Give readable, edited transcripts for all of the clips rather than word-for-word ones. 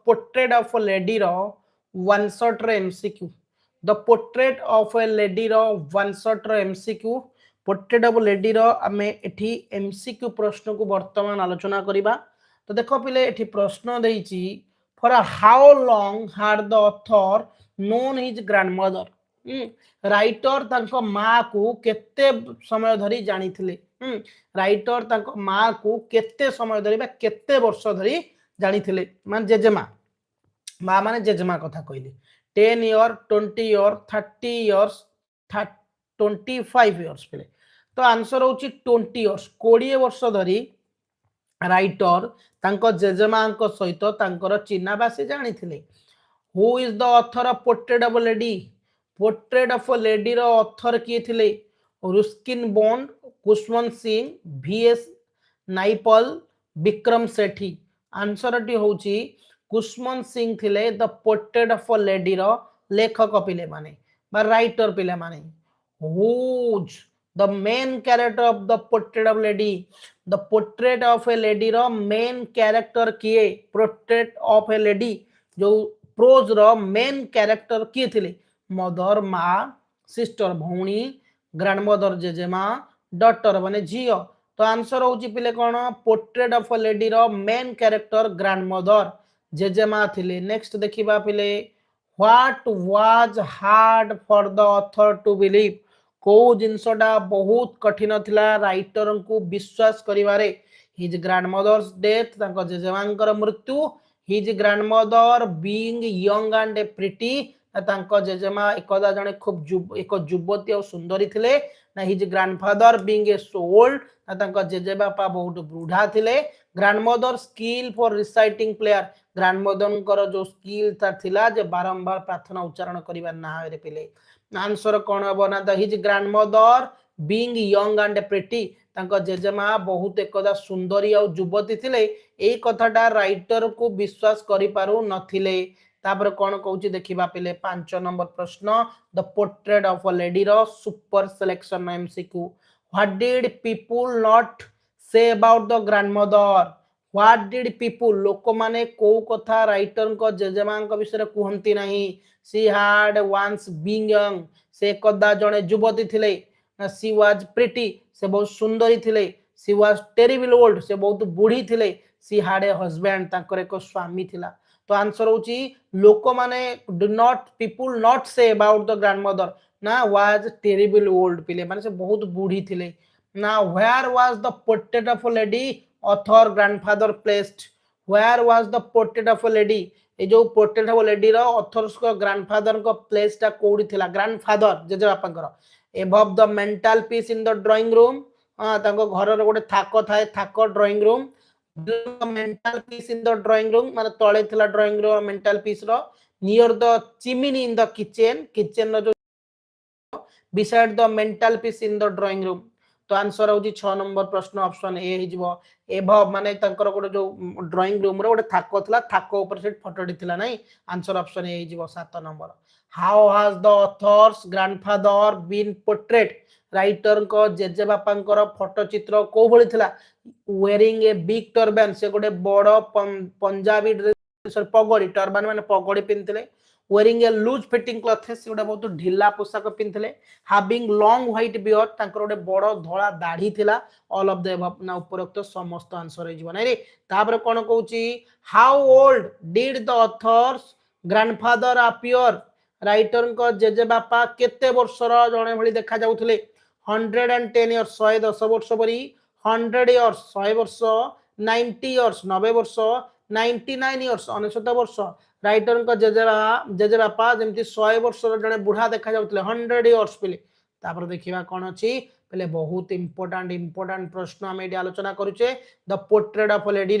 Portrait of a lady रो one shot रे MCQ the portrait of a lady रो one shot रे MCQ portrait of lady रो आमे एठी एमसीक्यू प्रश्न को वर्तमान आलोचना करिबा तो देखो पिले एठी प्रश्न देइची for how long had the author known his grandmother writer तांको माँ को केते समय धरी जानी थिले राइटर तांको माँ को केते समय धरी बा केते वर्ष धरी जानी थिले मान जेजेमा माँ माने जेजेमा कथा कहली 10 ईयर 20 ईयर 30 इयर्स 25 इयर्स पे तो आंसर होची 20 इयर्स 20 वर्ष धरी राइटर तांको जेजेमा को सहित तांकर चिन्हा बासी जानी थिले who is the author of portrait of a lady portrait of a lady रो ऑथर किए थिले रुस्किन बॉन्ड कुशवंत सिंह VS नाइपल विक्रम सेठी आंसर टी होची कुशवंत सिंह थिले the portrait of a lady रो लेखक पिले माने बा राइटर पिले माने who's the main character of the portrait of lady the portrait of a lady रो मेन कैरेक्टर किए पोर्ट्रेट ऑफ ए लेडी जो प्रोज रो मेन कैरेक्टर किए थिले मदर माँ सिस्टर भौणी ग्रैंडमदर जेजेमा डॉटर माने झियो तो आंसर होची पिले कोन पोर्ट्रेट ऑफ अ लेडी रो मेन कैरेक्टर ग्रैंडमदर जेजेमा थिले नेक्स्ट देखिबा पिले what was hard for the author to believe को जिनसटा बहुत कठिन थिला राइटर को विश्वास करिवारे हिज ग्रैंडमदर्स डेथ तांको जेजेमांकर मृत्यु his grandmother being young and pretty तांको जेजेमा एकदा जने खूब एक युवती और सुंदरी थिले ना his grandfather being a sold तांको जेजेबापा बहुत बूढ़ा थिले grandmother skill for reciting player grandmother जो स्किल ता थिला जे बारंबार प्रार्थना उच्चारण करिबा ना रे पिले आंसर कौन हम ना the his grandmother being young and pretty तांको जेजेमा बहुत एकदा सुंदरी और युवती थिले एई कथाटा राइटर को विश्वास करि पारु नथिले तापर कौन कहूची देखिबा पिले 5 नंबर प्रश्न the portrait of a lady रो super selection MCQ what did people not say about the grandmother what did people लोक माने को कथा राइटर को जेजेमा को विषय कहंती नहीं she had once being young से कदा जने युवती थिले ना सी वाज प्रिटी से बहुत सुंदरी थिले सी वाज टेरिबल ओल्ड से बहुत बूढ़ी थिले सी हैड ए हस्बैंड ताकर एक स्वामी थिला तो आंसर होची लोक माने do not people not say about the grandmother ना वाज टेरिबल ओल्ड पिले माने से बहुत बूढ़ी थिले ना where was the portrait of a lady author grandfather placed where was the portrait of a lady ए जो पोर्ट्रेट ऑफ लेडी रो ऑथर्स को ग्रैंडफादर को प्लेस टा कोडी थिला ग्रैंडफादर जेजे बापांकर above the mantelpiece in the drawing room तांको घर रो गोटे थाको थाए थाको drawing room mantelpiece in the drawing room माने तळे थिला ड्राइंग रूम मेंटल पीस रो near the chimney in the kitchen kitchen रो जो beside the mantelpiece in the drawing room तो आंसर होची 6 नंबर प्रश्न ऑप्शन ए हिजबो एभव माने तांकर गोटे जो ड्राइंग रूम रो गोटे थाको थिला थाको ऊपर से फोटोटी थिला नाही आंसर ऑप्शन ए हिजबो 7 number how has the author's grandfather been portrait writer को जेजे बापांकर फोटो चित्र को भली थिला वेयरिंग ए बिग टर्बान से गोटे बड़ पंजाबी ड्रेस पगड़ी टर्बान माने पगड़ी पिनथिले wearing a loose fitting clothes गोटे बहुत ढिला पोशाक पिनथिले having long white beard तांकर गोटे बड़ धला दाढ़ी थिला all of the above ना उपरोक्त समस्त आंसर हे जीवन रे तापर कोन कहूची how old did the author's grandfather appear writer को जेजे बापा केते वर्षर जणे भली देखा जाउथले 110 इयर्स 110 वर्ष परी 100 इयर्स 100 वर्ष 90 इयर्स 90 वर्ष 99 इयर्स 99 वर्ष राइटर को जेजे बापा जेमति 100 वर्ष जने बुढ़ा देखा जाउतले 100 इयर्स पिले तापर देखिबा कोन अछि पहले बहुत इंपोर्टेंट प्रश्न हम एडी आलोचना करूचे the portrait of a lady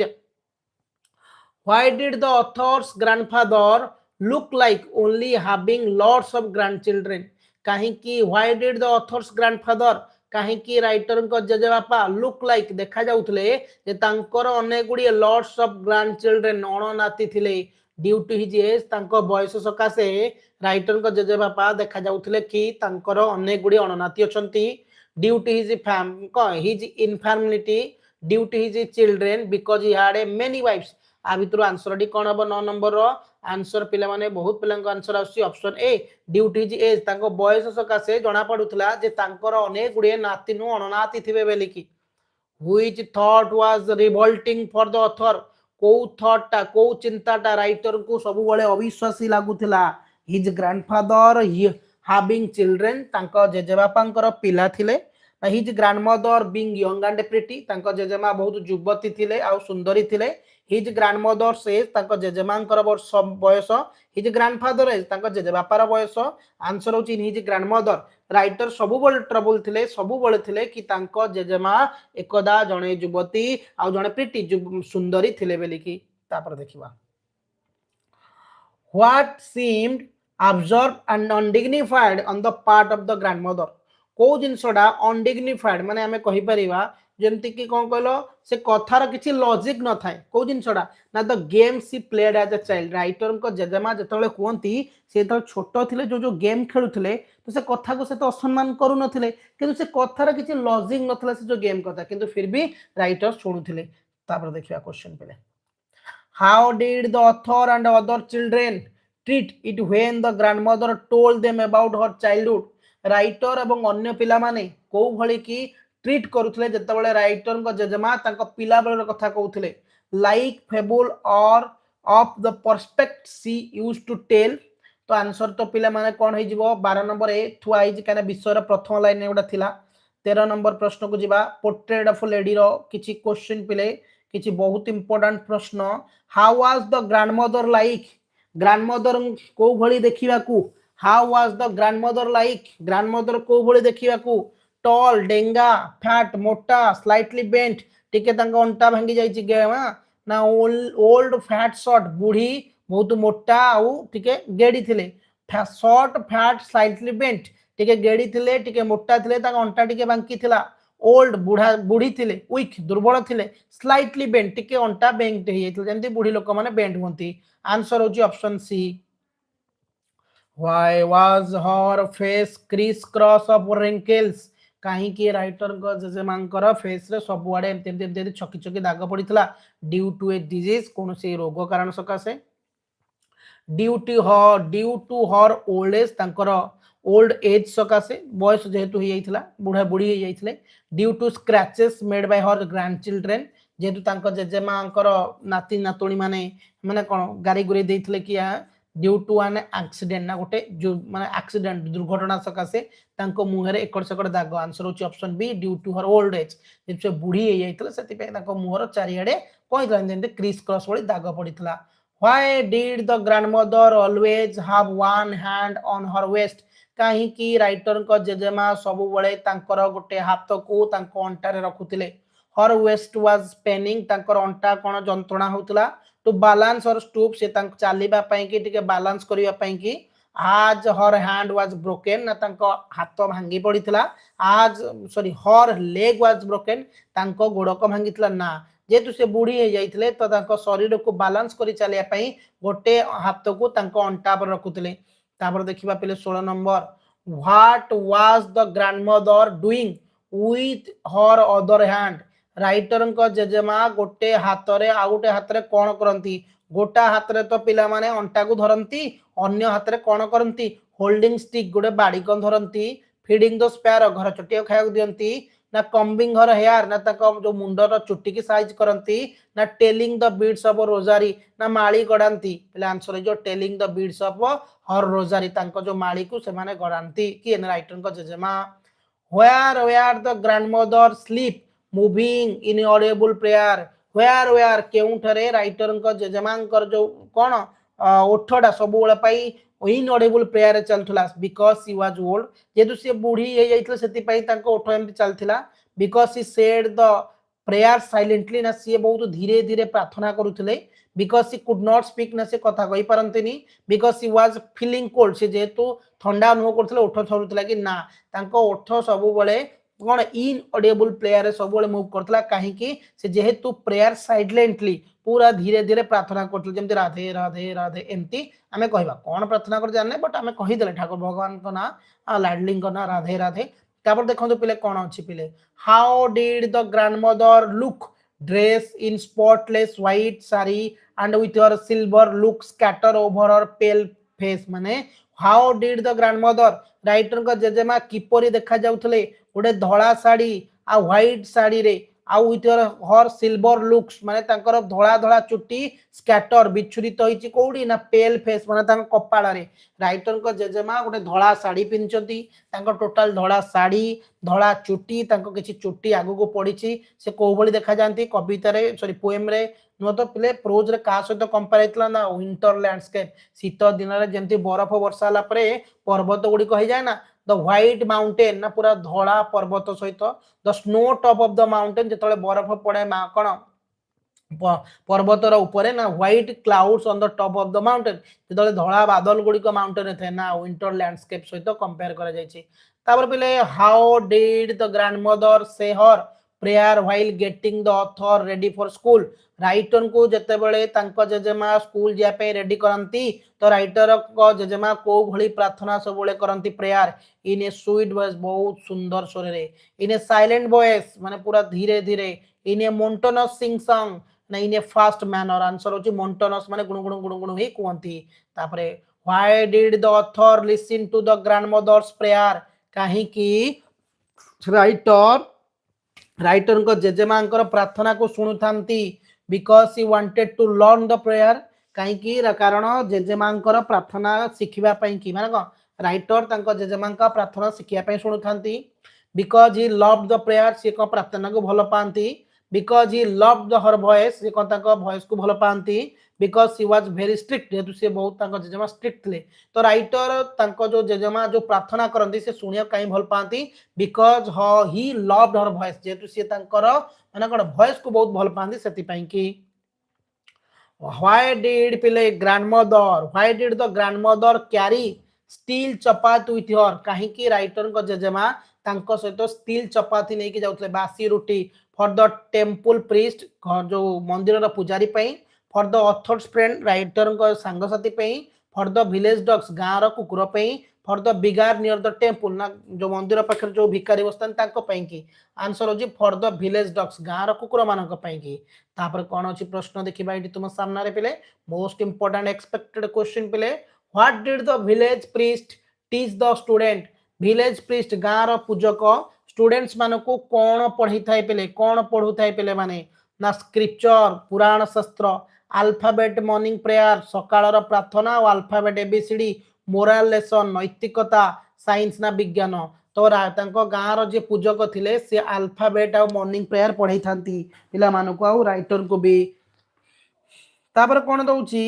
why did the author's grandfather look like only having lots of grandchildren काहे कि why did the author's grandfather काहे कि राइटर को जेजे बापा लुक लाइक देखा जाउतले जे तांकर अनेक गुडी लॉट्स ऑफ ग्रैंडचिल्ड्रन अण नाती थिले ड्यू टू हिज एज तांको बयस सकासे राइटर को जेजे बापा देखा जाउतले कि तांकर अनेक गुडी अणनाती अछंती due to his infertility due to his children because he had a many wives आ भितर आंसर टी कौन हम 9 नंबर रो आंसर पिला माने बहुत पिला आंसर आसी option A due to his age तांको बयस सकासे जना पडुतला जे तांकर अनेक गुडे नाती नु अननाती थिबे बेली की which thought was revolting for the author को थॉट टा को चिंता टा राइटर को सब बळे अविश्वासी लागुथिला हिज ग्रैंडफादर having children तांको जेजेबापांकर पिला थिले his grandmother being young and pretty तांको जेजेमा बहुत युवती थिले आ सुंदरी थिले हिज ग्रैंडमदर सेज तांको जेजेमांकर बयस हिज ग्रैंडफादर एज तांको जेजेबापार बयस आंसर होची हिज ग्रैंडमदर राइटर सबु बळे ट्रबल थिले सबु बळे थिले कि तांको जेजेमा एकदा जणे युवती आ जणे प्रिटी सुंदरी थिले बेली की तापर देखिबा what seemed absurd and undignified on the part of the grandmother को जिनसडा अनडिग्निफाइड माने हमें कहि परिबा जेमति कि कोन कहलो से कथार किछि लॉजिक न थाए को जिनसडा ना the game she played as a child writer को जजमा जतले कोंती से त छोटो थिले जो गेम खेलुथिले तो से कथा को से तो असम्मान करू नथिले किंतु से कथार किछि लॉजिक नथला से जो गेम कथा किंतु फिर भी राइटर सुनुथिले तापर देखिया question Pele How did the author and other children treat it when the grandmother told them about her childhood? Writer एवं अन्य पिला माने को भली की ट्रीट करुथले जतबेले राइटर को जजमा तांको पिला बेलर कथा कहउथले like fable or of the perspective she used to tell तो आंसर तो पिला माने कोन हे जिवो 12 नंबर ए थुआ हिज काने विषय प्रथम लाइन एगुडा थिला 13 नंबर प्रश्न को जिबा पोर्ट्रेट ऑफ लेडी रो किछि क्वेश्चन पिले किछि बहुत इंपोर्टेंट प्रश्न how was the grandmother like grandmother को भली देखिबा को how was the grandmother like grandmother को भली देखिबा को टॉल डेंगा फैट मोटा स्लाइटली बेंट टिके तांका अंटा भांगी जाईची गेमा ना ओल्ड फैट शॉर्ट बूढ़ी बहुत मोटा आउ टिके गेडी थिले शॉर्ट फैट स्लाइटली बेंट टिके गेडी थिले टिके मोटा थिले तांका अंटा टिके बांकी थिला ओल्ड बुढ़ा बुढ़ी थिले वीक दुर्बल थिले स्लाइटली बेंट टिके अंटा बेंट हे जाइथिले जेंति बुढ़ी लोक माने बेंट होंती आंसर होची option C why was her face criss cross of wrinkles कहीं की राइटर को जैसे मांकर फेस रे सब आड़े एमते छकी छकी दाग पड़ीथला ड्यू टू ए डिजीज कोन से रोग कारण सकासे due to her old age तांकर ओल्ड एज सकासे बयस जेहेतु हो जाइथिला बुढ़ा बुढ़ी हो जाइथिले due to scratches made by her grandchildren जेहेतु तांको जेजेमांकर नाती नातुणी माने माने कोन गारी गुरे देइथिले कि ड्यू टू एन एक्सीडेंट ना गोटे जो माने एक्सीडेंट दुर्घटना सकासे तांको मुहरे एकड़ सकड़ दाग आंसर होची option B due to her old age जे बुढ़ी हो जाइथिले सेति पे तांको मुहर चारियाडे कोइ जेंते क्रिस क्रॉस वाली दाग पड़ीथिला why did the grandmother always have one hand on her waist कहीं की राइटर को जेजेमा सबु बळे तांकर गोटे हाथ को तांको अंटारे रखुतिले हर वेस्ट वाज पेनिंग तांकर अंटा कोन जंत्रणा होतला टू बैलेंस और स्टूप से तांक चालीबा पई की टिके बैलेंस करिया पई की आज हर हैंड वाज ब्रोकन ना तांको हाथ भांगी पड़ीथला आज sorry her leg was broken तांको गोड़ को भांगीतला ना जेतु से बुढ़ी हो जाइथिले तो तांको शरीर को बैलेंस करि चालिया पई गोटे हाथ को तांको अंटा पर रखुतिले तापर देखिबा पहिले 16 number what was the grandmother doing with her other hand writer को जेजेमा गोटे हाथ रे आ गोटे हाथ रे कोन करंती गोटा हाथ रे तो पिला माने अंटा को धरंती अन्य हाथ रे कोन करंती होल्डिंग स्टिक गोटे बाड़ी को धरंती फीडिंग द स्पैरो घर चटिया खाया दियंती ना कॉम्बिंग हर हेयर ना तक जो मुंडर चुट्टी की साइज करंती ना telling the beads of Rosari ना माली गड़ांती पहले आंसर जो telling the beads of her Rosari तांको जो माली को से माने गड़ांती कि राइटर को जेजेमा where the grandmother sleep moving in audible prayer where केउठरे राइटर को जेजेमांकर जो कोन ओठडा सब बेले पाई इनऑडिबल प्रेयर चलथला बिकॉज शी वाज ओल्ड जेतु से बुढ़ी हे जाइतले सेति पई तांको ओठ एमति चलथिला because she said the prayer silently ना सी बहुत धीरे धीरे प्रार्थना करूथिले because she could not speak ना से कथा कहि परंतिनी because she was feeling cold से जेतु ठंडा अनुभव करथिले ओठ थरुथिला कि ना तांको ओठ सब बेले कोन इन ऑडिबल प्रेयर सब बेले मूव करथला काहे कि से जेहेतु प्रेयर साइलेंटली पूरा धीरे धीरे प्रार्थना करथले जेमति राधे राधे राधे एमती आमे कहबा कोन प्रार्थना कर जाने बट आमे कहि देले ठाकुर भगवान को ना लाडलिंग को ना राधे राधे तापर देखंतु पिले कोन अछि पिले how did the grandmother look dress in spotless white sari and with her silver look scatter over her pale face माने how did the grandmother writer का जेजेमा किपरि देखा जाउथले गोटे धळा साड़ी आ व्हाइट साड़ी रे आ विथ हर सिल्वर लुक्स माने तांकर धळा धळा चुट्टी स्कैटर विच्छुरित होईची कोडी ना पेल फेस माने तांक कपाळ रे राइटर को जेजेमा गोटे धळा साड़ी पिनचंती तांक टोटल धळा साड़ी धळा चुट्टी तांक किछि चुट्टी आगु को पड़ीची से को भली देखा जानती कविता रे सॉरी पोएम रे नो तो पिले प्रोज रे का सहित कंपेयर हेतला ना विंटर लैंडस्केप शीत दिन रे जेंती बरफ वर्षा ला परे पर्वत गुडी कहि जाय ना द व्हाइट माउंटेन ना पूरा धळा पर्वत सहित the snow top of the mountain जेतले बरफ पड़े मा कोन पर्वतर ऊपर ना white clouds on the top of the mountain जेतले धळा बादल गुडी को माउंटेन थे ना विंटर लैंडस्केप सहित कंपेयर करा जायछि तापर पिले how did the grandmother say her prayer while getting the author ready for school writer को जते बेले तांको जेजेमा स्कूल जा पे रेडी करंती तो राइटर को जेजेमा को भली प्रार्थना सब बेले करंती prayer in a sweet voice बहुत सुंदर स्वर रे इन ए साइलेंट वॉइस माने पूरा धीरे धीरे इन ए मोनोटोनस सिंग सॉन्ग ना in a fast manner answer होची मोनोटोनस माने गुणगुण ही कहंती तापरे why did the author listen to the grandmother's prayer काहे की राइटर को जेजेमा प्रार्थना को सुनुथांती because he wanted to learn the prayer कहीं कारण जेजेमा प्रार्थना शिखिबा पई की माने राइटर तांको जेजेमा प्रार्थना शिखिया पई सुनुथांती because he loved the prayer से को प्रार्थना को भलो पांती because he loved her voice से को तांको वॉइस को भलो पांती because she was very strict जेतु से बहुत तांको जेजेमा स्ट्रिक्ट थे तो राइटर तांको जो जेजेमा जो प्रार्थना करंती से सुनिया कहीं भल पांती because he loved her voice जेतु से तांकर माने कोन वॉइस को बहुत भल पांती सेति पई की व्हाई डिड पिले grandmother why did the grandmother carry steel chapati with her काहे की राइटर को जेजेमा तांको सहित स्टील चपाती नै कि जाउतले बासी रोटी फॉर द टेंपल प्रीस्ट जो मंदिर रा पुजारी पई for the author's friend writer को संग साथी पई फॉर द विलेज डॉग्स गां रा कुकुर पई फॉर द बिगार नियर द टेंपल ना जो मंदिर पाखर जो भिखारी बसतन ताको पई की आंसर होजी फॉर द विलेज डॉग्स गां रा कुकुर मानक पई की तापर कोन अछि प्रश्न देखिबा इटी तुम सामना रे पिले मोस्ट इंपोर्टेंट एक्सपेक्टेड क्वेश्चन पिले what did the village priest teach the student village priest गां रा पूजक स्टूडेंट्स मानको कोन पढी थाए पिले कोन पढु थाए पिले माने ना स्क्रिप्चर पुराण शास्त्र अल्फाबेट मॉर्निंग प्रेयर सकाळर प्रार्थना और अल्फाबेट एबीसीडी मोरल लेसन नैतिकता साइंस ना विज्ञान तो गाँव रे पूजक थिले से अल्फाबेट और मॉर्निंग प्रेयर पढ़ाई थांती पिला मानको आ राइटर को भी तापर कोन दउची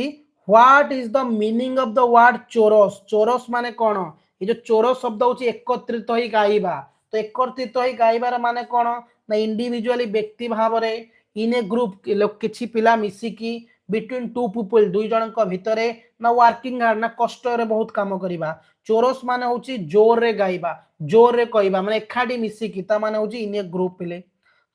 what is the meaning of the word chorus chorus माने कोन ये जो चोरस शब्द होची एकत्रित होई गाइबा तो एकत्रित होई गाइबार माने कोन ना इंडिविजुअली व्यक्ति भाव रे इन ए ग्रुप लोग किछि पिला मिसी की बिटवीन टू पीपल दुई जन भितरे ना वर्किंग हार्ड ना कष्ट रे बहुत काम करिबा चोरस माने होची जोर रे गाइबा जोर रे कहबा माने एखाडी मिसी की ता माने होची इन ए ग्रुप पिले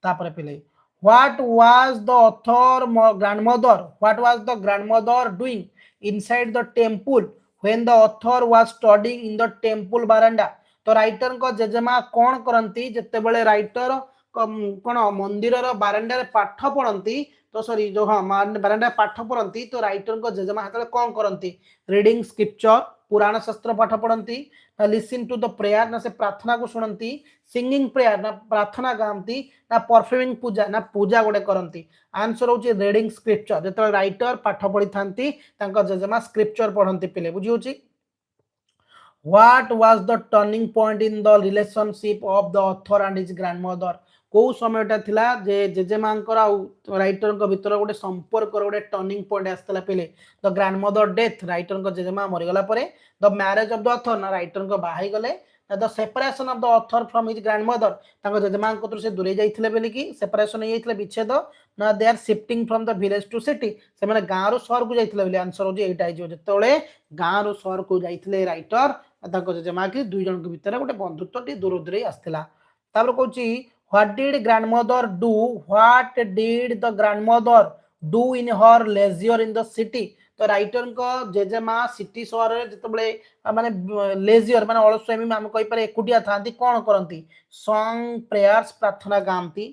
तापर पिले what was the author grandmother what was the grandmother doing inside the temple when the author was studying in the temple veranda तो राइटर को जेजेमा कोन करंती जते बेले राइटर कोन मंदिर रो बारांडा रे पाठ पढ़ंती तो सॉरी जो हाँ बारांडा पाठ पढ़ंती तो राइटर को जेजेमा हाथ कौन करती रीडिंग स्क्रिप्चर पुराण शास्त्र पाठ पढ़ंती ना लिसन टू द प्रेयर ना से प्रार्थना को सुनती सिंगिंग प्रेयर ना प्रार्थना गाती ना परफॉर्मिंग पूजा ना पूजा गोटे करती आंसर होची रीडिंग स्क्रिप्चर जेते राइटर पाठ पढ़ी थांती तांको जेजेमा स्क्रिप्चर पढ़ंती पिले बुझी होची what was the turning point in the relationship of the author and his grandmother को समयटा थिला जे जेजेमांकर आ राइटर को भीतर गोटे संपर्क गोटे टर्निंग पॉइंट आसला पहले द ग्रैंडमदर डेथ राइटर को जेजेमा मरीगला परे the marriage of the author ना राइटर को बाहाई गले the separation of the author from his grandmother तांको जेजेमा को से दूरे जाइथिले बेली की सेपरेशन होइथिले विच्छेद ना they are shifting from the village to city से माने गां रो शहर को जाइथिले बेली आंसर हो जे एटा आइजो जेतेबेले गां रो शहर को जाइथिले राइटर तांको जेजेमा की दुई जन के भीतर गोटे बंधुत्व टी दूर दूरे आस्थिला तापर कहूची What did grandmother do? What did the grandmother do in her leisure in the city? तो राइटर को जेजेमा सिटी शहर रे जतबले माने लेजियर माने अलसमी हम कहि पारे एकुटिया थांती कोन करंती सॉन्ग प्रेयर्स प्रार्थना गांती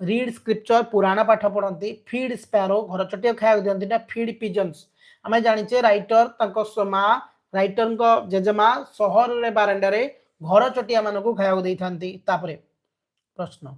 रीड स्क्रिप्चर पुराण पाठ पढ़ती फीड स्पैरो घर चटिया खाया दिखती ना फीड पिजन्स आम जाचे राइटर माँ राइटर जेजेमा सहर बारंडार घर चटिया मानक खाया देती प्रश्न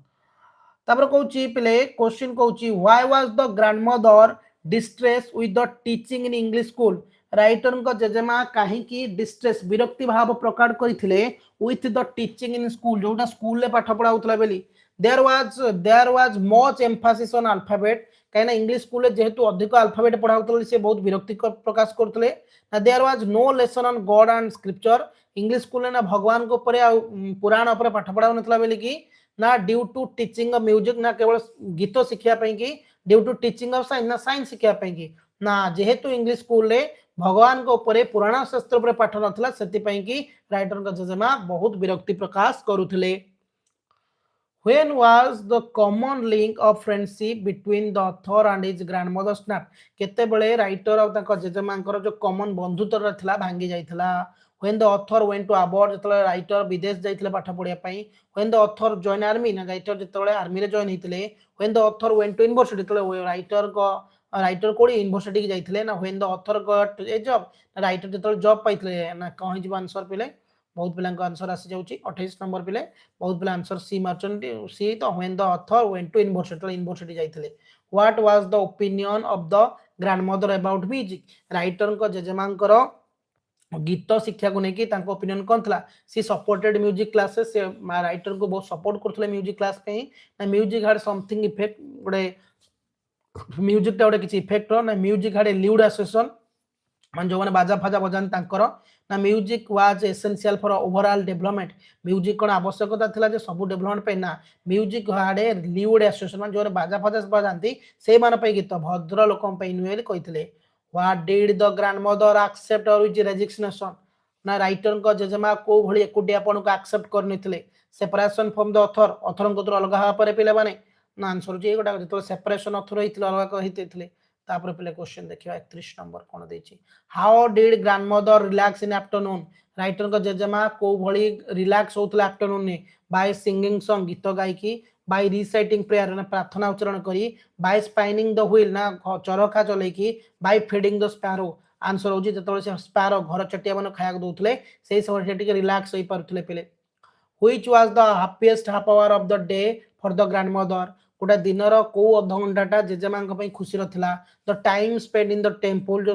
तापर कहूँ पिले क्वेश्चन कहूँ why was the grandmother distress with the teaching in English school writer जेजेमा कहीं डिस्ट्रेस विरक्ति भाव प्रकट करते with the teaching in school जोटा स्कूल पाठ पढ़ाऊला बेली there was much emphasis on alphabet कहीं इंग्लिश स्कूल जेहेतु अधिक अल्फाबेट पढ़ाऊले से बहुत विरक्ति प्रकाश करते there was no lesson on God and scripture English school ना भगवान को पुराण पाठ पढ़ाऊ ना बेली कि ना due to teaching of music ना केवल गीत शिखा कि due to teaching of science ना साइंस शिखा कि ना जेहेतु इंग्लिश स्कूल रे भगवान को ऊपर पुराण शास्त्र पाठ नाला से राइटर जेजेमा बहुत विरक्ति प्रकाश करुले When was the common link of friendship between the author and his grandmother snap केतेबेले राइटर और ताको जेजेमांकर जो कॉमन बंधुत्व थिला भांगी जाइथिला when the author went to abroad जेतले राइटर विदेश जाइथिले पाठ पढिया पई when the author join army ना राइटर जेतले आर्मी रे जॉइन हिथिले when the author went to university जेतले राइटर कोडी यूनिवर्सिटी की जाइथिले ना when the author got a job writer जेतले जॉब पाइथिले ना कहि जब आंसर पिले बहुत पिला आंसर आसी जाउची 28 नंबर पिले बहुत पिला आंसर सी मारचंती सी तो when the author went to university जाइथिले what was the opinion of the grandmother about music writer को जेजेमांकर गीत शिक्षा को लेकिन तांको ओपिनियन कौन था सी सपोर्टेड म्यूजिक क्लासेस से राइटर को बहुत सपोर्ट करथले म्यूजिक क्लास पे ना म्यूजिक हैड समथिंग इफेक्ट गोटे म्यूजिक टा गोटे किछि इफेक्ट ना music had a lewd association मान जो माने बाजा फाजा बजान तांकर ना music was essential for overall development music कोन आवश्यकता थिला जे सब डेवलपमेंट पे ना म्यूजिक हाडे ल्यूड एसोसिएशन मान जो बाजा फाजा बजांती से मान पे गीत भद्र लोकम पे नुएल कहितले what did the grandmother accept और विच रेजिग्नेशन ना राइटर को जेजेमा को भली एकुडी आपन को एक्सेप्ट करनितले सेपरेशन फ्रॉम द ऑथर को तो अलग हा पर पिले माने ना आंसर जे गोटा जो सेपरेशन ऑथर हितले अलग कहितले तापर पिले क्वेश्चन देखियो 31 नंबर कोन देछि how did grandmother relax in afternoon writer को जेजेमा को भली रिलैक्स होतले आफ्टरनून ने बाय सिंगिंग सॉन्ग गीत गायकी बाय रिसाइटिंग प्रेयर ना प्रार्थना उच्चारण करी बाय स्पाइनिंग द व्हील ना चरखा चलेकी by feeding the sparrow answer होजी जतले से स्पैरो घर चटिया मन खाया दोतले सेही समय टिके रिलैक्स होई परथले पिले which was the happiest half hour of the day for the grandmother गोटे दिन को अध घंटा जेजेमा खुशी रहा the time spend in the temple जो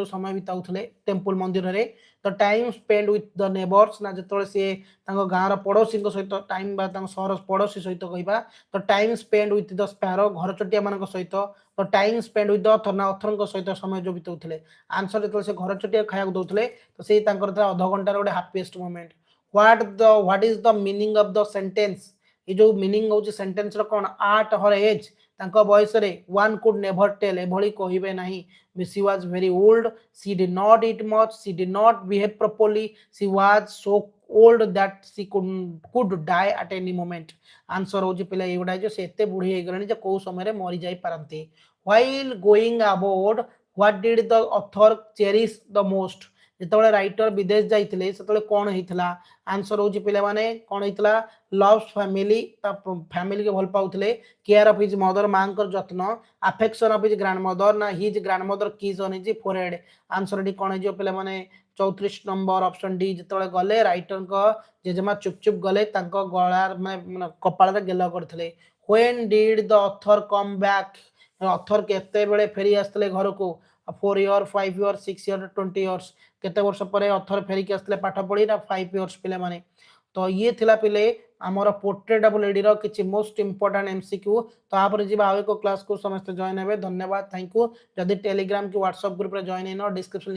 समय बिताऊले टेम्पल मंदिर रे the time spend with the neighbours ना जो सी गाँव पड़ोशी सहित टाइम सहर पड़ोशी सहित कहवा the time spend with the sparrow घर चटिया मान सहित the time spend with the author ना ऑथर सहित समय जो बिताऊले आंसर जो से घर चटिया खाया दौले तो से अध घंटार गोटे happiest moment what is the meaning of the sentence ये जो मीनिंग होची सेंटेंस रो कोन आट हर एज तांको बयस रे वन कुड नेवर टेल एभली कहिबे नाही she was very old she did not eat much she did not behave properly she was so old that she could die at any moment answer होची पिला एगुडा जो से एते बुढी हे गरणी जे को समय रे मरि जाई पारंती while going abroad what did the author cherish the most जिते राइटर विदेश जाइए से कौन होता आंसर हूँ पे माने कौन होता लव्स फैमिली फैमिली के भल Paule care of his mother माँ जत्न अफेक्शन ऑफ हिज ग्रैंडमदर ना हिज ग्रैंडमदर किस on his forehead answer T कौन हो पे माने 34 नंबर ऑप्शन डी जिते गले राइटर जेजेमा चुप चुप गले गलार कपाल गेल करते when did the author come back author केते बेले फेरी आसते घर को 4 ईयर 5 ईयर 6 ईयर 20 ईयर्स केते वर्ष पर ऑथर फेरिक आसते पाठ पढ़ी ना 5 ईयर्स पिले माने तो ये थिला पिले आमर पोर्ट्रेट ऑफ लेडी रो किछि मोस्ट इंपोर्टेंट एमसीक्यू तो आप जीवा आवे को क्लास को समस्त जॉइन हेबे धन्यवाद थैंक यू जदि टेलीग्राम की व्हाट्सएप ग्रुप रे जॉइन हेनो डिस्क्रिप्शन